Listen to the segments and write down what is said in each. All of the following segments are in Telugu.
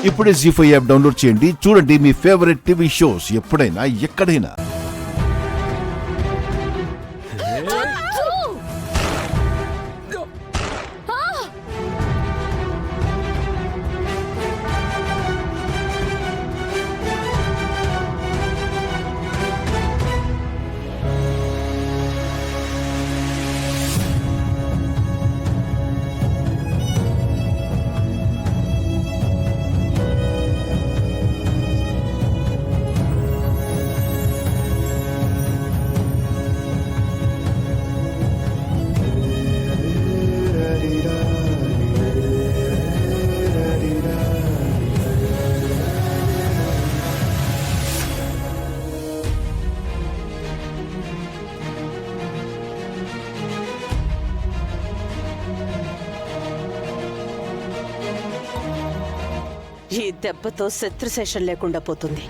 ఇప్పుడే జీ5 యాప్ డౌన్లోడ్ చేయండి. చూడండి మీ ఫేవరెట్ టీవీ షోస్ ఎప్పుడైనా ఎక్కడైనా. ఈ దెబ్బతో శత్రుశేషం లేకుండా పోతుంది.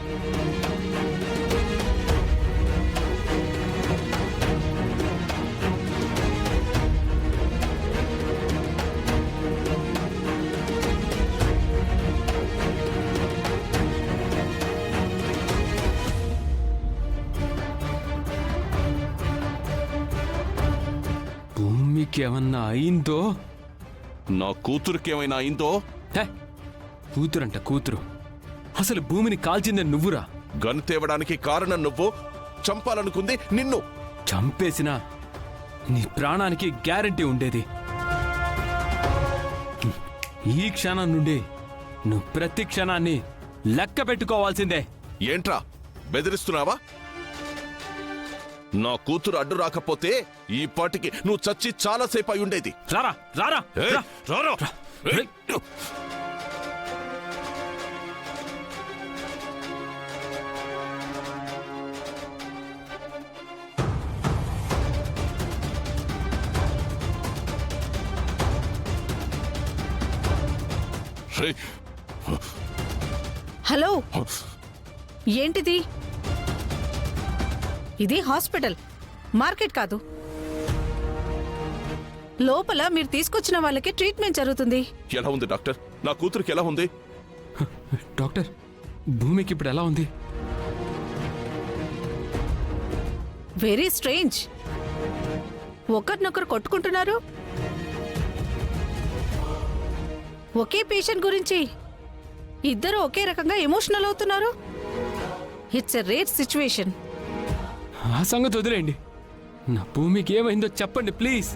భూమికి ఏమన్నా అయిందో? నా కూతురుకేమైనా అయిందో? కూతురంట కూతురు. అసలు భూమిని కాల్చిందే నువ్వురా. గన్ తేవడానికి కారణం నువ్వు, చంపాలనుకుంది నిన్ను. చంపేసినా నీ ప్రాణానికి గ్యారంటీ ఉండేది. ఈ క్షణం నుండి నువ్వు ప్రతి క్షణాన్ని లెక్క పెట్టుకోవాల్సిందే. ఏంట్రా బెదిరిస్తున్నావా? నా కూతురు అడ్డు రాకపోతే ఈ పాటికి నువ్వు చచ్చి చాలాసేపు అయి ఉండేది. రారా రారా ఏయ్, రారా. ఏయ్. ఏయ్. హలో, ఏంటిది? ఇది హాస్పిటల్, మార్కెట్ కాదు. లోపల మీరు తీసుకొచ్చిన వాళ్ళకి ట్రీట్మెంట్ జరుగుతుంది. ఎలా ఉంది డాక్టర్? నా కూతురికి ఎలా ఉంది? డాక్టర్, భూమికి ఇప్పుడు ఎలా ఉంది? Very strange. ఒకరినొకరు కొట్టుకుంటున్నారు. ఒకే పేషెంట్ గురించి ఇద్దరు ఒకే రకంగా ఎమోషనల్ అవుతున్నారు. It's a rare situation. ఆ సంగతి వదిలేండి. నా భూమికి ఏమైందో చెప్పండి ప్లీజ్.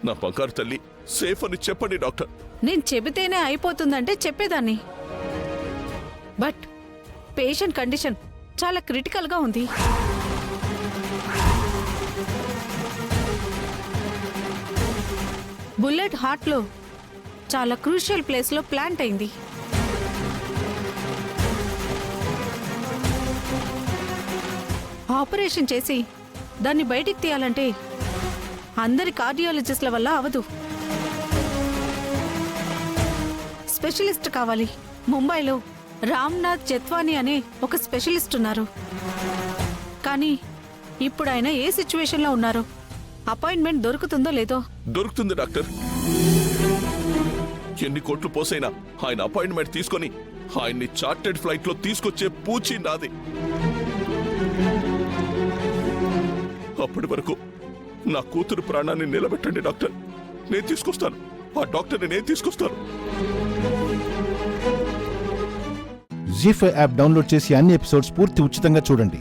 నా బంగారు తల్లి సేఫ్ అని చెప్పండి డాక్టర్. నేను చెబితేనే అయిపోతుందంటే చెప్పేదాన్ని. బట్ పేషెంట్ కండిషన్ చాలా క్రిటికల్గా ఉంది. బుల్లెట్ హార్ట్లో చాలా క్రూషియల్ ప్లేస్లో ప్లాంట్ అయింది. ఆపరేషన్ చేసి దాన్ని బయటికి తీయాలంటే అందరి కార్డియాలజిస్ట్ల వల్ల అవదు. స్పెషలిస్ట్ కావాలి. ముంబైలో రామ్నాథ్ జత్వానీ అనే ఒక స్పెషలిస్ట్ ఉన్నారు. కానీ ఇప్పుడు ఆయన ఏ సిచ్యువేషన్లో ఉన్నారో, అపాయింట్మెంట్ దొరుకుతుందో లేదో. దొరుకుతుంది డాక్టర్. ఎన్ని కోట్లు పోసైనా ఆయన అపాయింట్మెంట్ తీసుకొని ఆయన్ని చార్టెడ్ ఫ్లైట్ లో తీసుకొచ్చే పూచి నాది. అప్పటి వరకు నా కూతురు ప్రాణాన్ని నిలబెట్టండి డాక్టర్. నేను తీసుకొస్తాను. ఆ డాక్టర్ని నేను తీసుకొస్తాను. జీ5 యాప్ డౌన్లోడ్ చేసి అన్ని ఎపిసోడ్స్ పూర్తి ఉచితంగా చూడండి.